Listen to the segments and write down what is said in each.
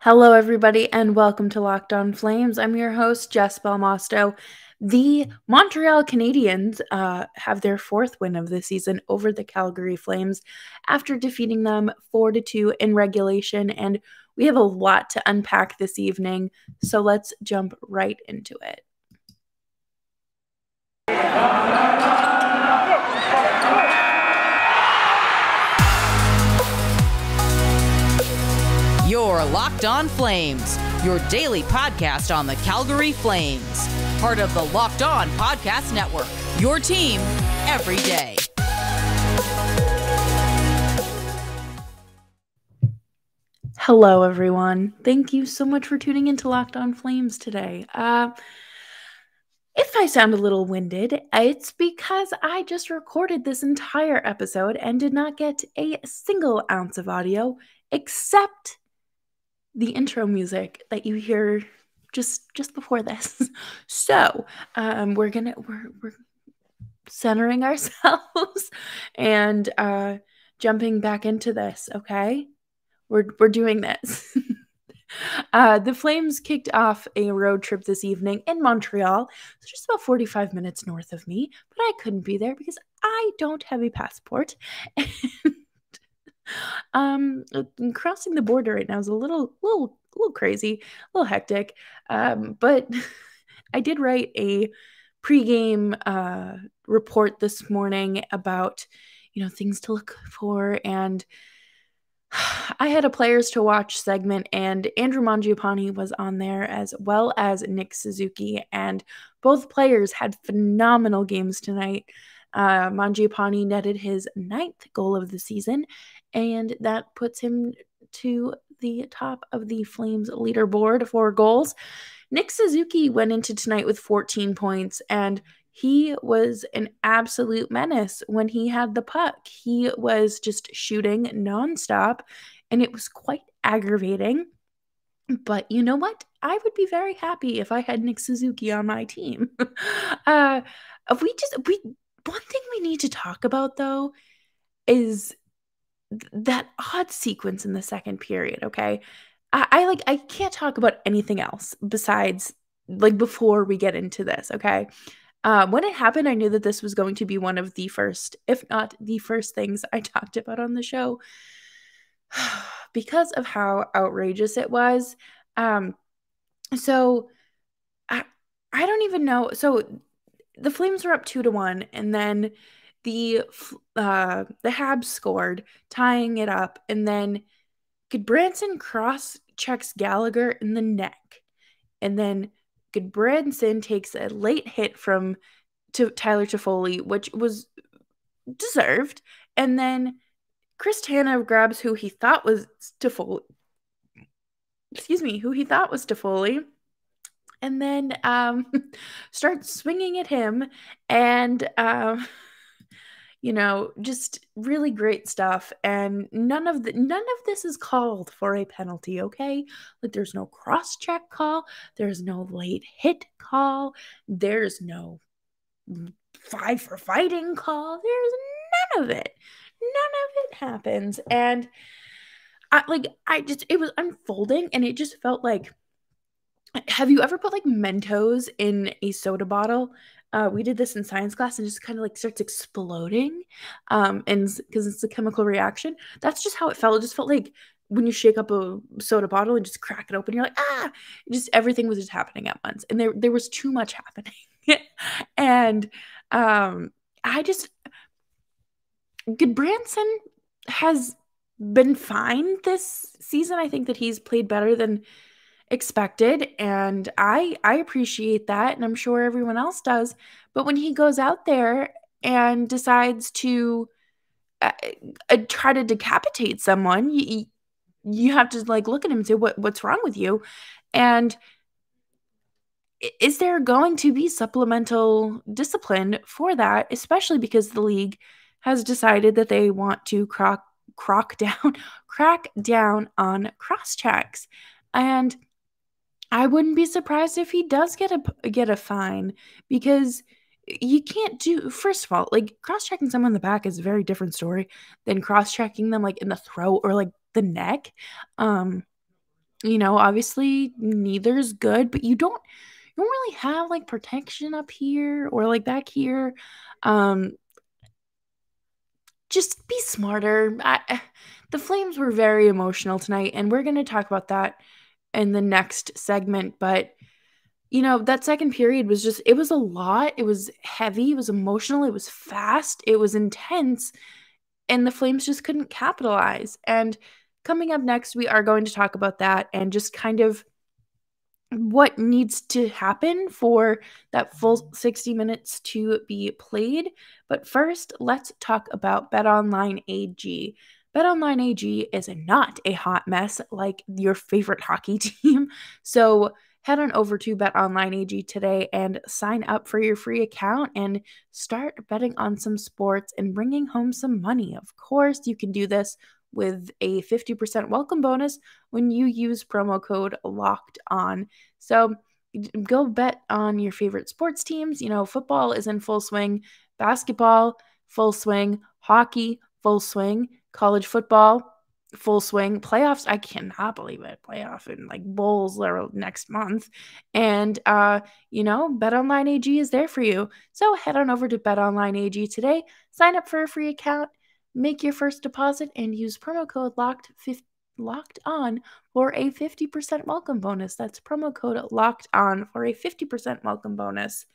Hello, everybody, and welcome to Locked On Flames. I'm your host, Jess Belmosto. The Montreal Canadiens have their fourth win of the season over the Calgary Flames after defeating them 4-2 in regulation, and we have a lot to unpack this evening, so let's jump right into it. You're Locked On Flames, your daily podcast on the Calgary Flames. Part of the Locked On Podcast Network, your team every day. Hello, everyone. Thank you so much for tuning into Locked On Flames today. If I sound a little winded, it's because I just recorded this entire episode and did not get a single ounce of audio except the intro music that you hear just before this. So we're centering ourselves and jumping back into this. Okay, we're doing this. The Flames kicked off a road trip this evening in Montreal, so just about 45 minutes north of me, but I couldn't be there because I don't have a passport. Crossing the border right now is a little crazy, a little hectic. But I did write a pregame report this morning about, things to look for, and I had a players to watch segment, and Andrew Mangiapane was on there as well as Nick Suzuki, and both players had phenomenal games tonight. Mangiapane netted his 9th goal of the season, and that puts him to the top of the Flames leaderboard for goals. Nick Suzuki went into tonight with 14 points, and he was an absolute menace when he had the puck. He was just shooting nonstop, and it was quite aggravating. But you know what? I would be very happy if I had Nick Suzuki on my team. One thing we need to talk about, though, is that odd sequence in the second period, okay? I can't talk about anything else besides, before we get into this, okay? When it happened, I knew that this was going to be one of the first, if not the first things I talked about on the show because of how outrageous it was. So I don't even know. So the Flames were up 2-1, and then the Habs scored, tying it up, and then Gudbranson cross-checks Gallagher in the neck, and then Gudbranson takes a late hit from Tyler Toffoli, which was deserved, and then Chris Tanev grabs who he thought was Toffoli, and then starts swinging at him, and just really great stuff. And none of this is called for a penalty, okay? There's no cross-check call, there's no late hit call, there's no 5 for fighting call, there's none of it happens. And it was unfolding, and it just felt like, have you ever put Mentos in a soda bottle? We did this in science class, and it just kind of starts exploding, and because it's a chemical reaction. That's just how it felt. It just felt like when you shake up a soda bottle and just crack it open, you're like, just everything was just happening at once, and there was too much happening. And Gudbranson has been fine this season. I think that he's played better than expected, and I appreciate that, and I'm sure everyone else does. But when he goes out there and decides to try to decapitate someone, you have to look at him and say, what's wrong with you? And is there going to be supplemental discipline for that, especially because the league has decided that they want to crack down on cross checks? And I wouldn't be surprised if he does get a fine, because you can't do, first of all, cross-checking someone in the back is a very different story than cross-checking them in the throat or the neck. Obviously neither's good, but you don't really have like protection up here or like back here. Um, just be smarter. The Flames were very emotional tonight, and we're going to talk about that in the next segment. But, that second period it was a lot. It was heavy. It was emotional. It was fast. It was intense. And the Flames just couldn't capitalize. And coming up next, we are going to talk about that and just kind of what needs to happen for that full 60 minutes to be played. But first, let's talk about BetOnline AG. BetOnline AG is not a hot mess like your favorite hockey team. So head on over to BetOnline AG today and sign up for your free account and start betting on some sports and bringing home some money. Of course, you can do this with a 50% welcome bonus when you use promo code locked on. So go bet on your favorite sports teams. Football is in full swing, basketball, full swing, hockey, full swing, college football, full swing, playoffs. I cannot believe it. Playoff and like bowls are next month. And, BetOnline AG is there for you. So head on over to BetOnline AG today, sign up for a free account, make your first deposit, and use promo code locked on for a 50% welcome bonus. That's promo code locked on for a 50% welcome bonus.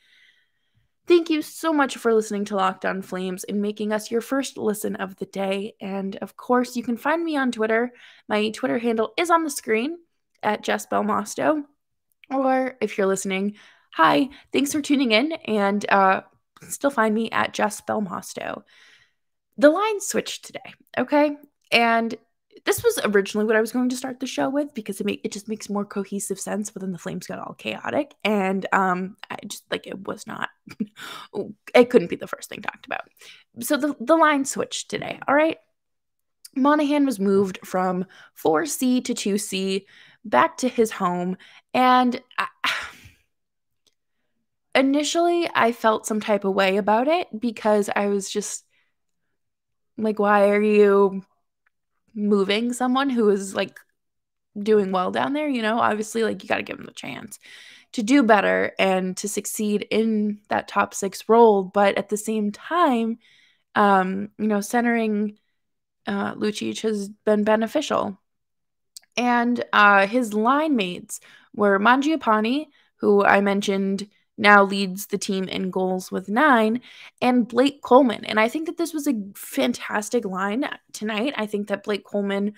Thank you so much for listening to Locked On Flames and making us your first listen of the day. And of course, you can find me on Twitter. My Twitter handle is on the screen at Jess Belmosto. Or if you're listening, hi, thanks for tuning in, and still find me at Jess Belmosto. The line switched today, okay? And this was originally what I was going to start the show with because it just makes more cohesive sense, but then the Flames got all chaotic, and I just it was not it couldn't be the first thing talked about. So the line switched today, all right? Monahan was moved from 4C to 2C back to his home, and initially I felt some type of way about it because I was just like, why are you moving someone who is doing well down there? Obviously you got to give them the chance to do better and to succeed in that top six role. But at the same time, centering Lucic has been beneficial. And his line mates were Mangiapane, who I mentioned now leads the team in goals with 9, and Blake Coleman. And I think that this was a fantastic line tonight. I think that Blake Coleman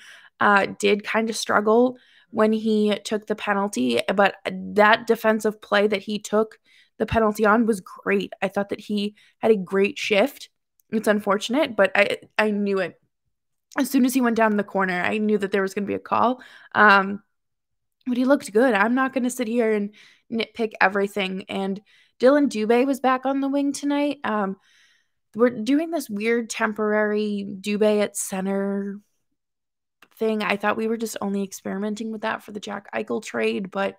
did kind of struggle when he took the penalty, but that defensive play that he took the penalty on was great. I thought that he had a great shift. It's unfortunate, but I knew it. As soon as he went down the corner, I knew that there was going to be a call. But he looked good. I'm not going to sit here and nitpick everything. And Dylan Dubé was back on the wing tonight. We're doing this weird temporary Dubé at center thing. I thought we were just only experimenting with that for the Jack Eichel trade, but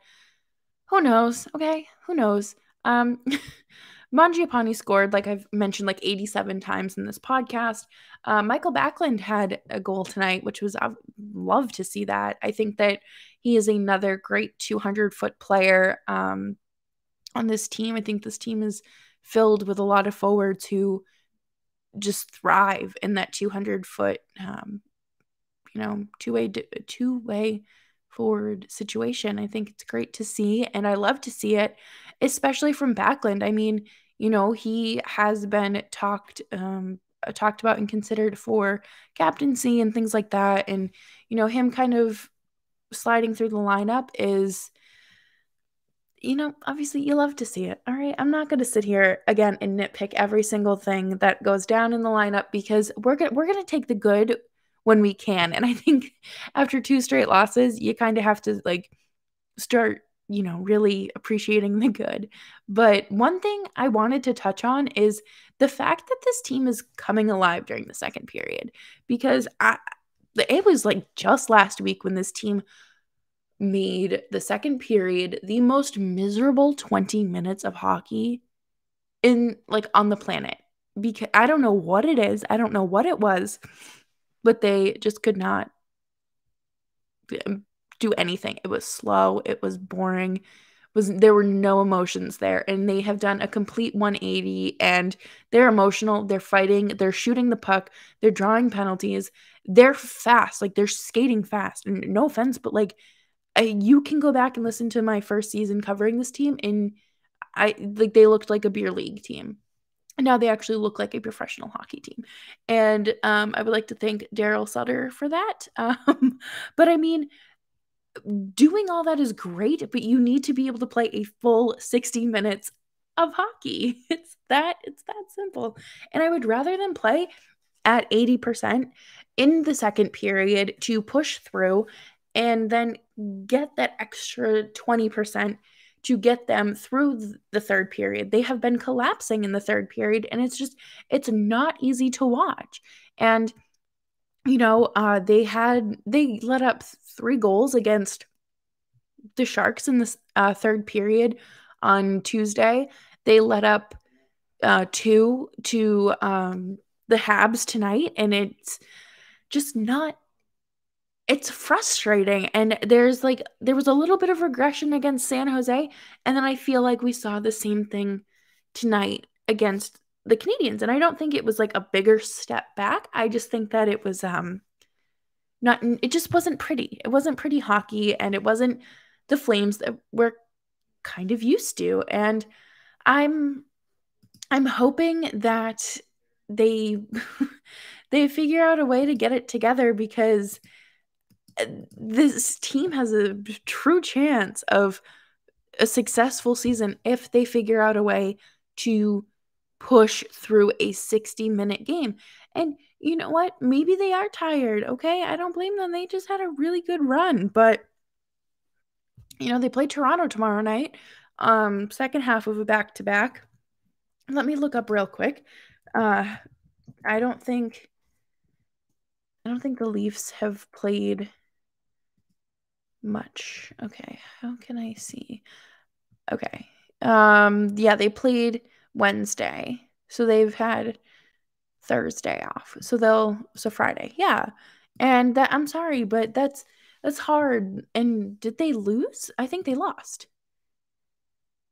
who knows? Okay, who knows? Mangiapane scored, like I've mentioned, 87 times in this podcast. Michael Backlund had a goal tonight, which was, I'd love to see that. I think that he is another great 200-foot player on this team. I think this team is filled with a lot of forwards who just thrive in that 200-foot, two-way forward situation. I think it's great to see, and I love to see it, especially from Backlund. I mean, he has been talked about and considered for captaincy and things like that, and him kind of sliding through the lineup is, obviously you love to see it. All right, I'm not going to sit here again and nitpick every single thing that goes down in the lineup because we're gonna take the good when we can. And I think after 2 straight losses, you kind of have to start, really appreciating the good. But one thing I wanted to touch on is the fact that this team is coming alive during the second period, because it was just last week when this team made the second period the most miserable 20 minutes of hockey in on the planet. Because I don't know what it is. I don't know what it was, but they just could not do anything. It was slow. It was boring. There were no emotions there, and they have done a complete 180, and they're emotional. They're fighting. They're shooting the puck. They're drawing penalties. They're fast. Like, they're skating fast. And no offense, but like, you can go back and listen to my first season covering this team, and they looked like a beer league team. Now they actually look like a professional hockey team. And I would like to thank Daryl Sutter for that. But I mean, doing all that is great, but you need to be able to play a full 60 minutes of hockey. It's that simple. And I would rather than play at 80% in the second period to push through and then get that extra 20% to get them through the third period. They have been collapsing in the third period, and it's not easy to watch. And they let up 3 goals against the Sharks in the third period on Tuesday. They let up 2 to the Habs tonight, and it's just not. It's frustrating, and there was a little bit of regression against San Jose, and then I feel like we saw the same thing tonight against the Canadiens, and I don't think it was like a bigger step back. I just think that it was it just wasn't pretty. It wasn't pretty hockey, and it wasn't the Flames that we're kind of used to. And I'm hoping that they they figure out a way to get it together, because this team has a true chance of a successful season if they figure out a way to push through a 60-minute game. And you know what? Maybe they are tired, okay? I don't blame them. They just had a really good run, but they play Toronto tomorrow night, second half of a back-to-back. Let me look up real quick. I don't think the Leafs have played much. Okay, how can I see? Okay. Yeah, they played Wednesday. So they've had Thursday off. So Friday. Yeah. And I'm sorry, but that's hard. And did they lose? I think they lost.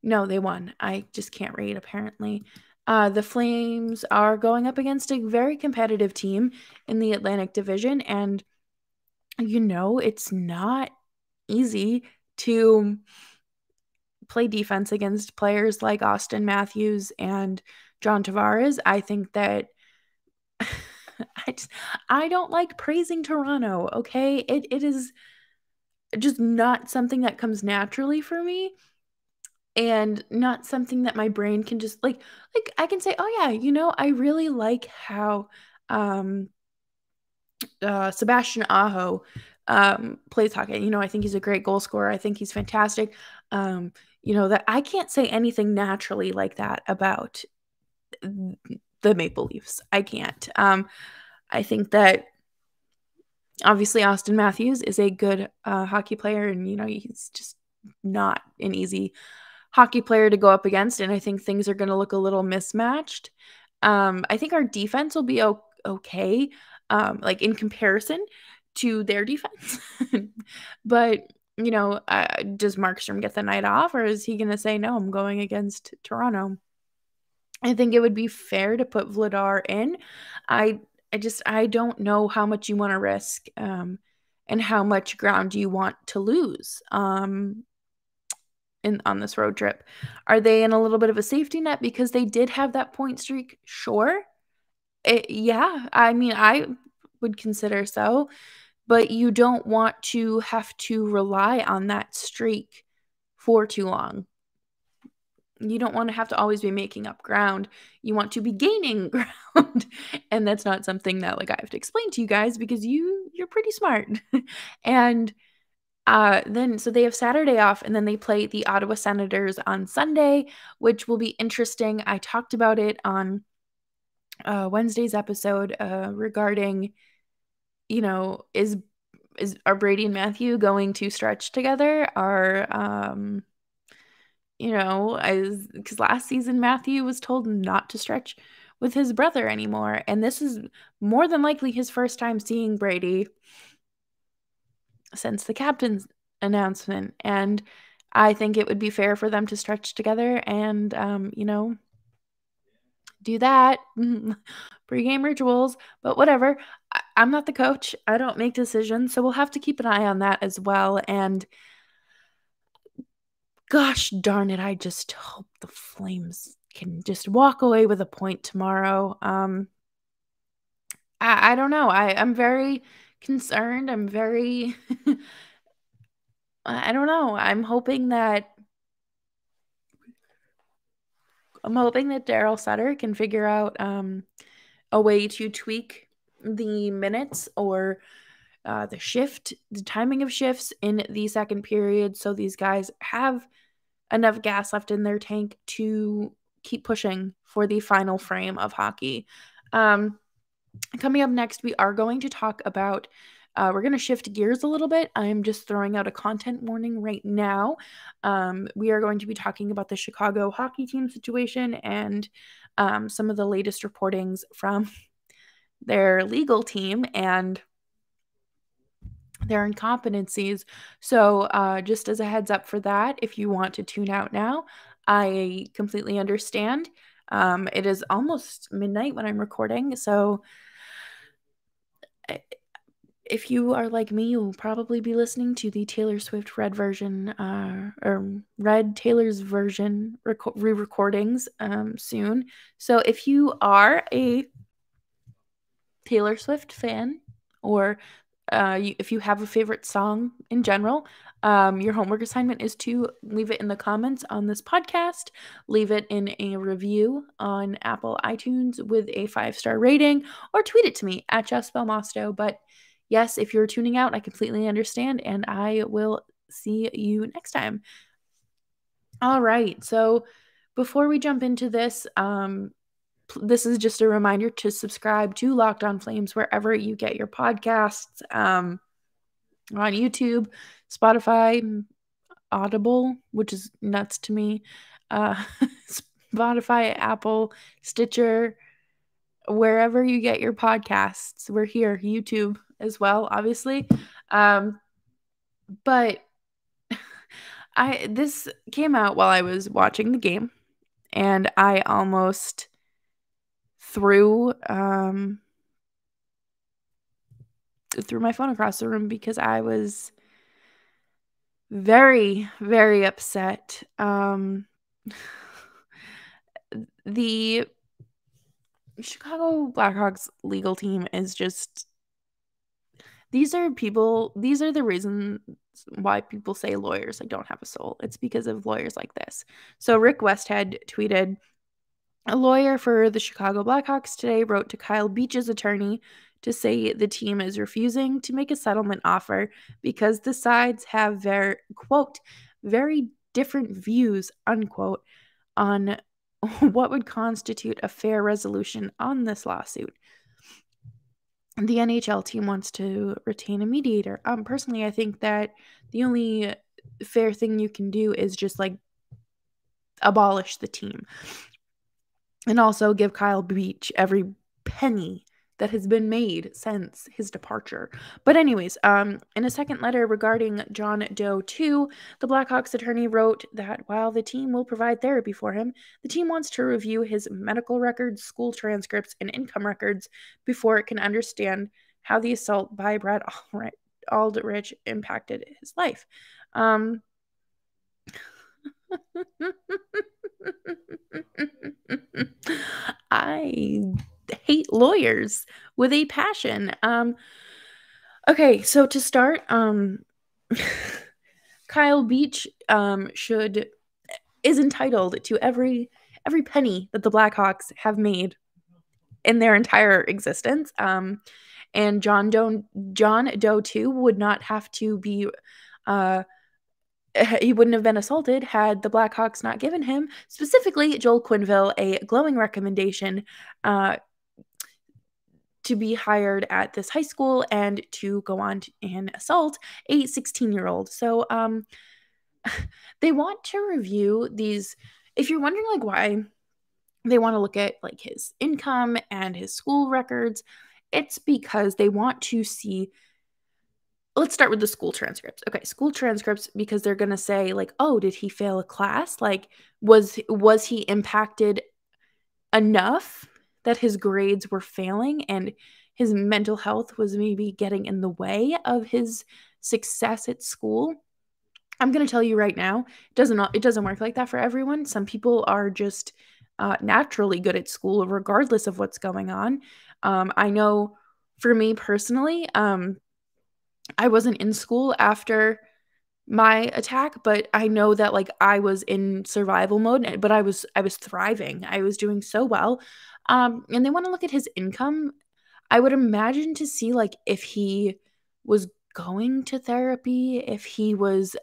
No, they won. I just can't read, apparently. The Flames are going up against a very competitive team in the Atlantic Division, and it's not easy to play defense against players like Austin Matthews and John Tavares. I think that I don't like praising Toronto, okay? It is just not something that comes naturally for me, and not something that my brain can just like I can say, oh yeah, I really like how Sebastian Aho plays hockey. I think he's a great goal scorer. I think he's fantastic. That I can't say anything naturally like that about the Maple Leafs. I can't. I think that obviously Austin Matthews is a good hockey player, and he's just not an easy hockey player to go up against, and I think things are going to look a little mismatched. I think our defense will be okay, like in comparison to their defense. But does Markstrom get the night off, or is he going to say, no, I'm going against Toronto? I think it would be fair to put Vladar in. I don't know how much you want to risk, and how much ground you want to lose on this road trip. Are they in a little bit of a safety net because they did have that point streak? Sure. Yeah, I mean, I would consider so, but you don't want to have to rely on that streak for too long. You don't want to have to always be making up ground. You want to be gaining ground. And that's not something that I have to explain to you guys, because you're pretty smart. And so they have Saturday off, and then they play the Ottawa Senators on Sunday, which will be interesting. I talked about it on Wednesday's episode regarding, are Brady and Matthew going to stretch together? Because last season Matthew was told not to stretch with his brother anymore, and this is more than likely his first time seeing Brady since the announcement. And I think it would be fair for them to stretch together and, do that. Pre-game rituals, but whatever. I'm not the coach. I don't make decisions, so we'll have to keep an eye on that as well. And gosh darn it, I just hope the Flames can just walk away with a point tomorrow. I don't know. I'm very concerned. I'm very I don't know. I'm hoping that Daryl Sutter can figure out a way to tweak the minutes or the timing of shifts in the second period, so these guys have enough gas left in their tank to keep pushing for the final frame of hockey. Coming up next, we are going to talk about we're going to shift gears a little bit. I'm just throwing out a content warning right now. We are going to be talking about the Chicago hockey team situation and some of the latest reportings from their legal team and their incompetencies. So just as a heads up for that, if you want to tune out now, I completely understand. It is almost midnight when I'm recording, so if you are like me, you'll probably be listening to the Taylor Swift Red version, or Red Taylor's version re-recordings soon. So if you are a Taylor Swift fan, or if you have a favorite song in general, your homework assignment is to leave it in the comments on this podcast, leave it in a review on Apple iTunes with a 5-star rating, or tweet it to me at Jess Belmosto. But yes, if you're tuning out, I completely understand, and I will see you next time. All right, so before we jump into this, this is just a reminder to subscribe to Locked On Flames wherever you get your podcasts, on YouTube, Spotify, Audible, which is nuts to me, Spotify, Apple, Stitcher, wherever you get your podcasts. We're here, YouTube as well, obviously. But this came out while I was watching the game, and I almost threw my phone across the room because I was very, very upset. The Chicago Blackhawks legal team is just, these are the reasons why people say lawyers don't have a soul. It's because of lawyers like this. So Rick Westhead tweeted, a lawyer for the Chicago Blackhawks today wrote to Kyle Beach's attorney to say the team is refusing to make a settlement offer because the sides have quote, very different views, unquote, on what would constitute a fair resolution on this lawsuit. The NHL team wants to retain a mediator. Personally, I think that the only fair thing you can do is just abolish the team. And also give Kyle Beach every penny that has been made since his departure. But anyways, in a second letter regarding John Doe 2, the Blackhawks attorney wrote that while the team will provide therapy for him, the team wants to review his medical records, school transcripts, and income records before it can understand how the assault by Brad Aldrich impacted his life. I hate lawyers with a passion. Okay, so to start, Kyle Beach is entitled to every penny that the Blackhawks have made in their entire existence. And John Doe 2 would not have to be he wouldn't have been assaulted had the Blackhawks not given him, specifically Joel Quenneville, a glowing recommendation to be hired at this high school and to go on and assault a 16-year-old. So they want to review these. If you're wondering why they want to look at his income and his school records, it's because they want to see let's start with the school transcripts. Okay, school transcripts, because they're going to say like, oh, did he fail a class? Like, was he impacted enough that his grades were failing and his mental health was maybe getting in the way of his success at school? I'm going to tell you right now, it doesn't work like that for everyone. Some people are just naturally good at school regardless of what's going on. I know for me personally, I wasn't in school after my attack, but I know that like I was in survival mode, but I was thriving. I was doing so well. And they want to look at his income. I would imagine to see like if he was going to therapy, if he was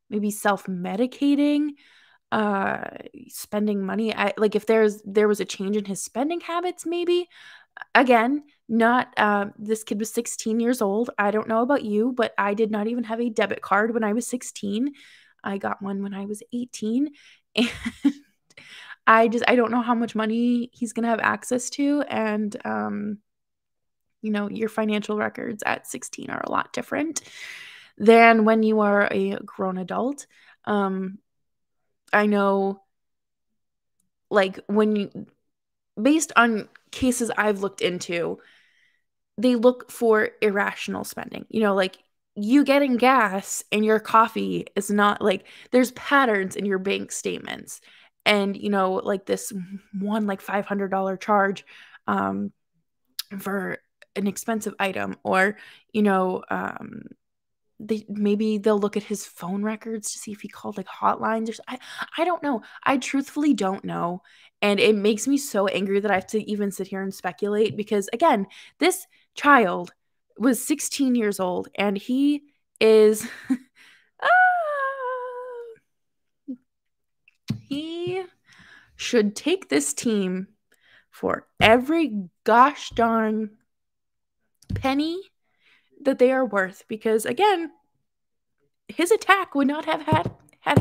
maybe self-medicating, spending money. Like if there was a change in his spending habits maybe. Again, not this kid was 16 years old. I don't know about you, but I did not even have a debit card when I was 16. I got one when I was 18. And I don't know how much money he's going to have access to, and your financial records at 16 are a lot different than when you are a grown adult. I know, like, based on cases I've looked into, they look for irrational spending. Like you getting gas and your coffee is not like, there's patterns in your bank statements. And, like this one, like $500 charge for an expensive item, or, maybe they'll look at his phone records to see if he called like hotlines or I don't know. I truthfully don't know. And it makes me so angry that I have to even sit here and speculate, because again, this child was 16 years old and he is he should take this team for every gosh darn penny that they are worth, because again, his attack would not have had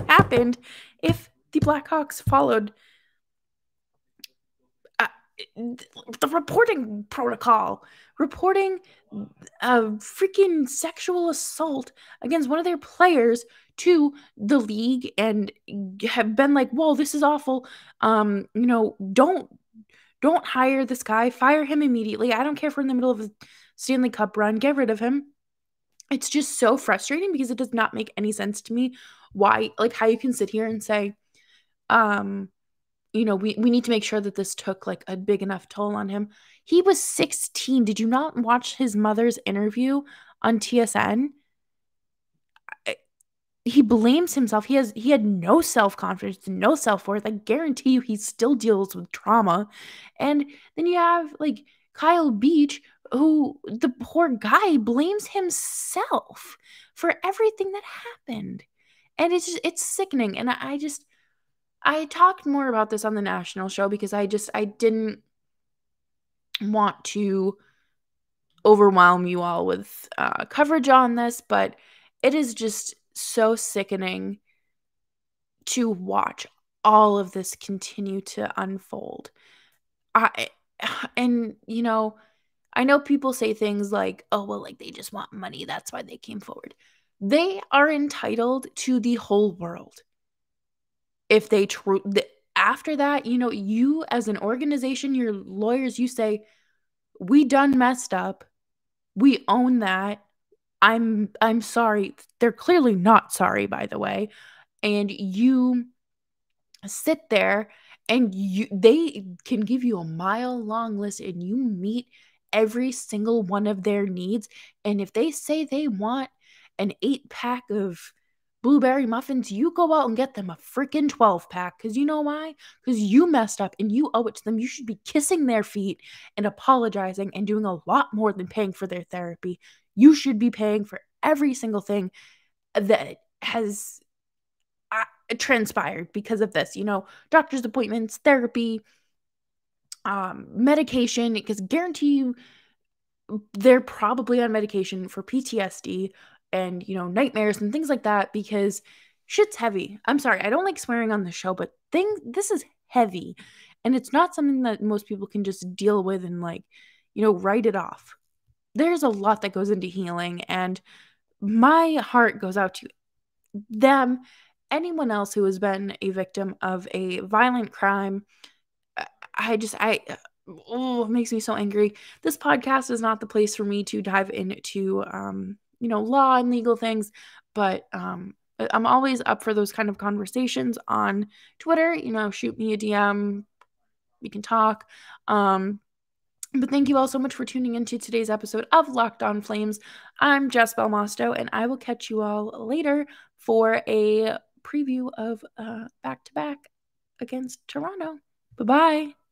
happened if the Blackhawks followed the reporting protocol, reporting a freaking sexual assault against one of their players to the league, and have been like, whoa, this is awful. Don't hire this guy, fire him immediately. I don't care if we're in the middle of a Stanley Cup run, get rid of him. It's just so frustrating because it does not make any sense to me why, like, how you can sit here and say, we need to make sure that this took like a big enough toll on him. He was 16. Did you not watch his mother's interview on TSN? He blames himself. He had no self-confidence, no self-worth. I guarantee you he still deals with trauma. And then you have like Kyle Beach, who, the poor guy, blames himself for everything that happened. And it's sickening. And I talked more about this on the national show because I didn't want to overwhelm you all with coverage on this, but it is just so sickening to watch all of this continue to unfold. And I know people say things like, oh, well, like they just want money, that's why they came forward. They are entitled to the whole world. If they after that, you as an organization, your lawyers, you say, we done messed up. We own that. I'm sorry. They're clearly not sorry, by the way. And you sit there and they can give you a mile-long list and you meet every single one of their needs. And if they say they want an 8-pack of blueberry muffins, you go out and get them a freaking 12-pack. Because you know why? Because you messed up and you owe it to them. You should be kissing their feet and apologizing and doing a lot more than paying for their therapy. You should be paying for every single thing that has transpired because of this. Doctor's appointments, therapy, medication, because guarantee you they're probably on medication for PTSD and, nightmares and things like that, because shit's heavy. I'm sorry, I don't like swearing on the show, but this is heavy. And it's not something that most people can just deal with and write it off. there's a lot that goes into healing, and my heart goes out to them, anyone else who has been a victim of a violent crime. It makes me so angry. This podcast is not the place for me to dive into, law and legal things, but I'm always up for those kind of conversations on Twitter. Shoot me a DM. We can talk. But thank you all so much for tuning into today's episode of Locked On Flames. I'm Jess Belmosto, and I will catch you all later for a preview of back-to-back against Toronto. Bye-bye.